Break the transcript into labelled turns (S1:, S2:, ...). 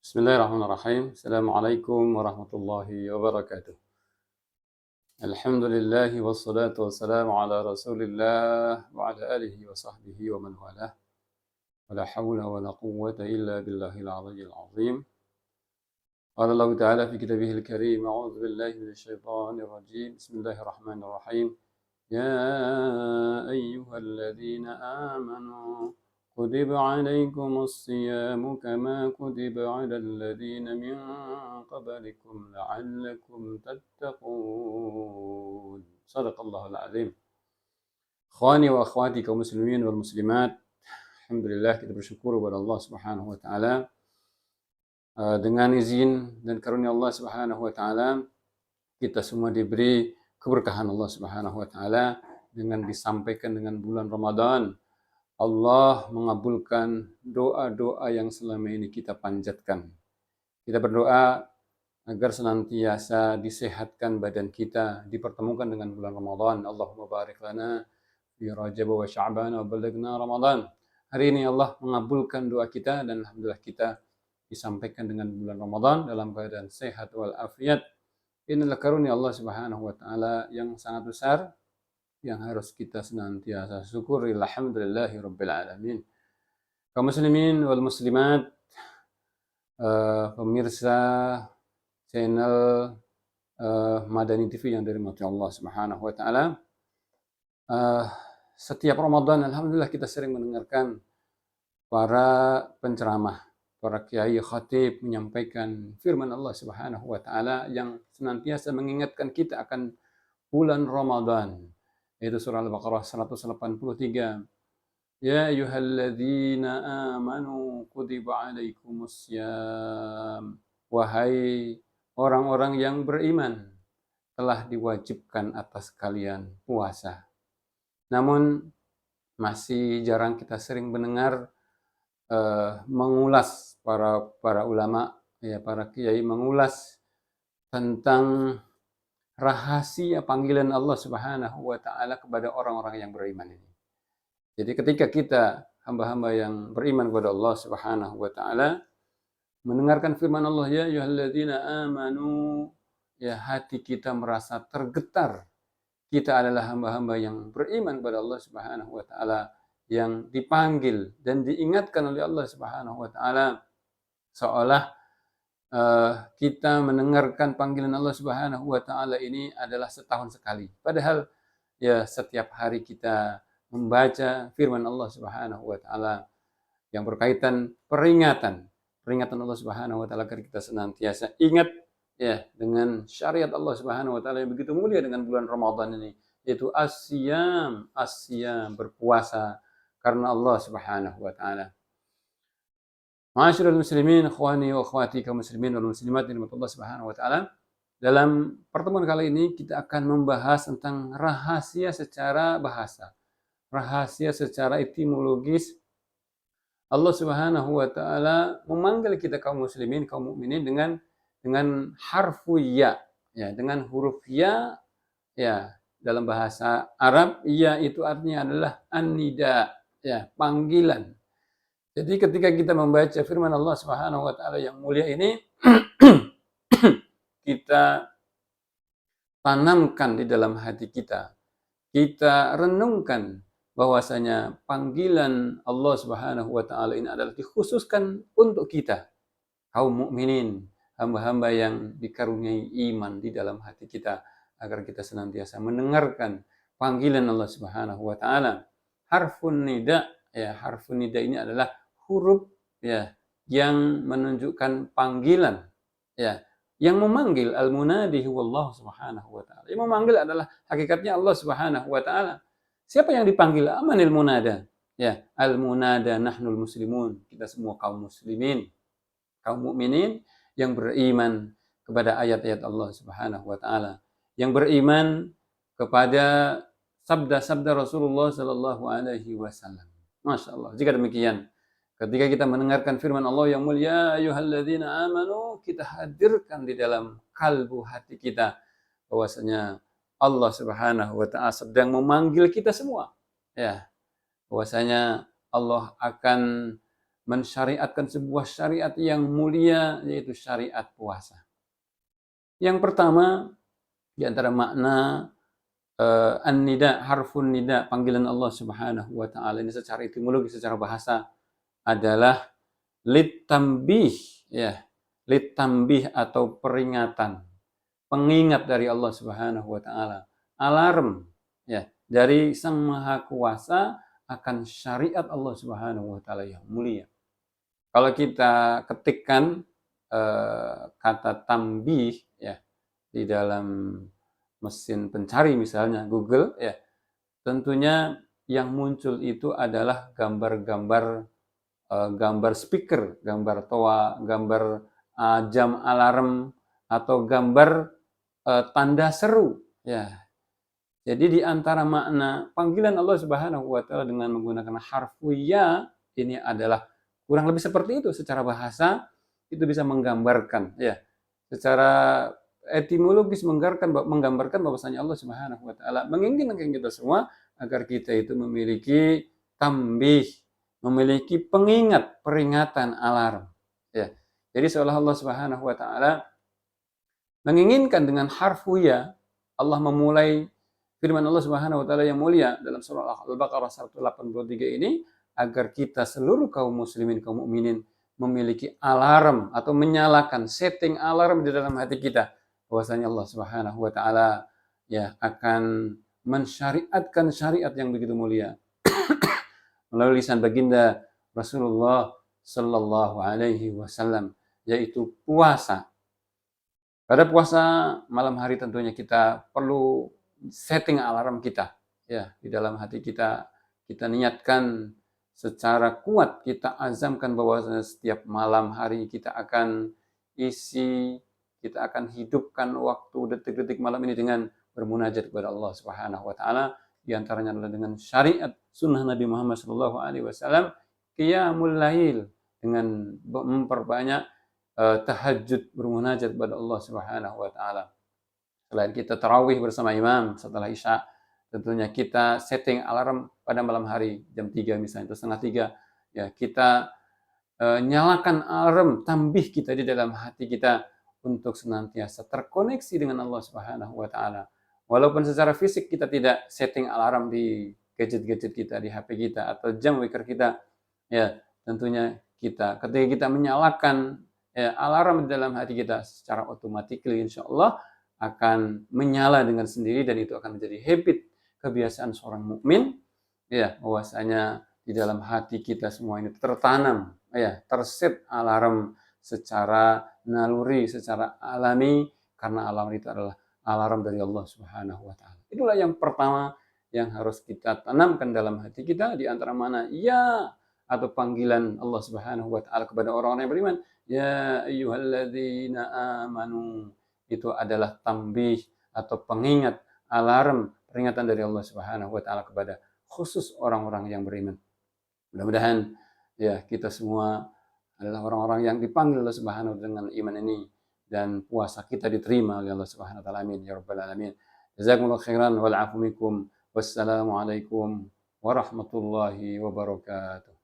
S1: Bismillahirrahmanirrahim. Assalamualaikum warahmatullahi wabarakatuh. Alhamdulillah wassalatu wassalamu ala Rasulillah wa ala alihi wa sahbihi wa man walah. Wala hawla wala quwwata illa billahil aliyyil azim. Qala Allah Ta'ala fi kitabihil karim, a'udzu billahi minasy syaithanir rajim. Bismillahirrahmanirrahim. Ya ayyuhalladzina amanu كتب عليكم الصيام كما كتب على الذين من قبلكم لعلكم تتقون صدق الله العظيم. Ikhwani wa akhwati kaum muslimin wal muslimat, alhamdulillah kita bersyukur kepada Allah Subhanahu wa taala dengan izin dan karunia Allah Subhanahu wa taala kita semua diberi keberkahan Allah Subhanahu wa taala dengan disampaikan dengan bulan Ramadan. Allah mengabulkan doa-doa yang selama ini kita panjatkan. Kita berdoa agar senantiasa disehatkan badan kita, dipertemukan dengan bulan Ramadan. Allahumma barik lana fi Rajab wa Sya'ban wa balighna Ramadan. Hari ini Allah mengabulkan doa kita dan alhamdulillah kita disampaikan dengan bulan Ramadan dalam keadaan sehat wal afiat. Inilah karunia Allah Subhanahu wa taala yang sangat besar, yang harus kita senantiasa syukuri. Alhamdulillahi rabbil alamin. Kaum muslimin wal muslimat, pemirsa channel Madani TV yang dirahmati Allah Subhanahu wa taala, setiap Ramadan alhamdulillah kita sering mendengarkan para penceramah, para kiai khatib menyampaikan firman Allah Subhanahu wa taala yang senantiasa mengingatkan kita akan bulan Ramadan. Itu surah Al-Baqarah 183. Ya ayyuhalladzina amanu kutiba alaikumussyam. Wahai orang-orang yang beriman, telah diwajibkan atas kalian puasa. Namun masih jarang kita sering mendengar mengulas para ulama, ya para kiai mengulas tentang rahasia panggilan Allah Subhanahu wa taala kepada orang-orang yang beriman ini. Jadi ketika kita hamba-hamba yang beriman kepada Allah Subhanahu wa taala mendengarkan firman Allah, ya ayyuhalladzina amanu, ya hati kita merasa tergetar. Kita adalah hamba-hamba yang beriman kepada Allah Subhanahu wa taala yang dipanggil dan diingatkan oleh Allah Subhanahu wa taala, seolah kita mendengarkan panggilan Allah Subhanahu wa taala ini adalah setahun sekali. Padahal ya setiap hari kita membaca firman Allah Subhanahu wa taala yang berkaitan peringatan Allah Subhanahu wa taala agar kita senantiasa ingat ya dengan syariat Allah Subhanahu wa taala yang begitu mulia dengan bulan Ramadan ini, yaitu as-siyam, berpuasa karena Allah Subhanahu wa taala. Ma'asyiral muslimin, ikhwani wa akhwati kaum muslimin wal muslimat dirahmati Allah Subhanahu wa taala. Dalam pertemuan kali ini kita akan membahas tentang rahasia secara bahasa, rahasia secara etimologis. Allah Subhanahu wa taala memanggil kita kaum muslimin, kaum mukminin dengan harfu ya, dengan huruf ya, dalam bahasa Arab ya itu artinya adalah an-nida, panggilan. Jadi ketika kita membaca firman Allah Subhanahu wa taala yang mulia ini kita tanamkan di dalam hati kita. Kita renungkan bahwasanya panggilan Allah Subhanahu wa taala ini adalah dikhususkan untuk kita, kaum mukminin, hamba-hamba yang dikaruniai iman di dalam hati kita, agar kita senantiasa mendengarkan panggilan Allah Subhanahu wa taala. Harfun nida, harfun nida ini adalah huruf yang menunjukkan panggilan, yang memanggil. Al-munadi huwallahu Subhanahu wa taala. Yang memanggil adalah hakikatnya Allah Subhanahu wa taala. Siapa yang dipanggil? Amanil munada. Al-munada nahnul muslimun. Kita semua kaum muslimin, kaum mukminin yang beriman kepada ayat-ayat Allah Subhanahu wa taala, yang beriman kepada sabda-sabda Rasulullah sallallahu alaihi wasallam. Masya Allah. Jika demikian, ketika kita mendengarkan firman Allah yang mulia, ayyuhalladzina amanu, kita hadirkan di dalam kalbu hati kita bahwasanya Allah Subhanahu wa taala sedang memanggil kita semua. Bahwasanya Allah akan mensyariatkan sebuah syariat yang mulia, yaitu syariat puasa. Yang pertama, di antara makna an-nida, harfun nida, panggilan Allah Subhanahu wa taala ini secara etimologi, secara bahasa adalah litambih, ya. Litambih atau peringatan, pengingat dari Allah Subhanahu wa taala, alarm, ya, dari Sang Maha Kuasa akan syariat Allah Subhanahu wa taala yang mulia. Kalau kita ketikkan kata tambih, ya, di dalam mesin pencari misalnya Google, ya, tentunya yang muncul itu adalah gambar-gambar, gambar speaker, gambar toa, gambar jam alarm, atau gambar tanda seru, ya. Jadi di antara makna panggilan Allah Subhanahu wa taala dengan menggunakan harfu ya ini adalah kurang lebih seperti itu. Secara bahasa itu bisa menggambarkan, ya. Secara etimologis menggambarkan bahwasanya Allah Subhanahu wa taala menginginkan kita semua agar kita itu memiliki tambih, memiliki pengingat, peringatan, alarm, ya. Jadi seolah Allah Subhanahu wa taala menginginkan dengan harfu ya, Allah memulai firman Allah Subhanahu wa taala yang mulia dalam surah Al-Baqarah 183 ini agar kita seluruh kaum muslimin, kaum mukminin memiliki alarm atau menyalakan setting alarm di dalam hati kita bahwasanya Allah Subhanahu wa taala, ya, akan mensyariatkan syariat yang begitu mulia melalui lisan baginda Rasulullah sallallahu alaihi wasallam, yaitu puasa. Pada puasa malam hari tentunya kita perlu setting alarm kita, ya, di dalam hati kita. Kita niatkan secara kuat, kita azamkan bahwa setiap malam hari kita akan isi, kita akan hidupkan waktu detik-detik malam ini dengan bermunajat kepada Allah Subhanahu wa taala. Di antaranya adalah dengan syariat sunnah Nabi Muhammad sallallahu alaihi wasallam, qiyamul lail, dengan memperbanyak tahajud, bermunajat kepada Allah Subhanahu wa taala. Selain kita tarawih bersama imam setelah Isya, tentunya kita setting alarm pada malam hari jam 3 misalnya, atau setengah 3, ya, kita nyalakan alarm tambih kita di dalam hati kita untuk senantiasa terkoneksi dengan Allah Subhanahu wa taala. Walaupun secara fisik kita tidak setting alarm di gadget-gadget kita, di HP kita atau jam waker kita, ya, tentunya kita ketika kita menyalakan alarm di dalam hati kita secara otomatis insyaallah akan menyala dengan sendiri, dan itu akan menjadi habit, kebiasaan seorang mukmin, ya, bahwasanya di dalam hati kita semua ini tertanam, ya, terset alarm secara naluri, secara alami, karena alarm itu adalah alarm dari Allah Subhanahu wa taala. Itulah yang pertama yang harus kita tanamkan dalam hati kita, di antara mana ya atau panggilan Allah Subhanahu wa taala kepada orang-orang yang beriman, ya ayyuhalladzina amanu, itu adalah tambih atau pengingat, alarm, peringatan dari Allah Subhanahu wa taala kepada khusus orang-orang yang beriman. Mudah-mudahan, ya, kita semua adalah orang-orang yang dipanggil Allah Subhanahu wa taala dengan iman ini, dan puasa kita diterima oleh Allah Subhanahu wa taala. Amin ya rabbal alamin. Jazakumullahu khairan wal afu minkum. Wassalamualaikum warahmatullahi wabarakatuh.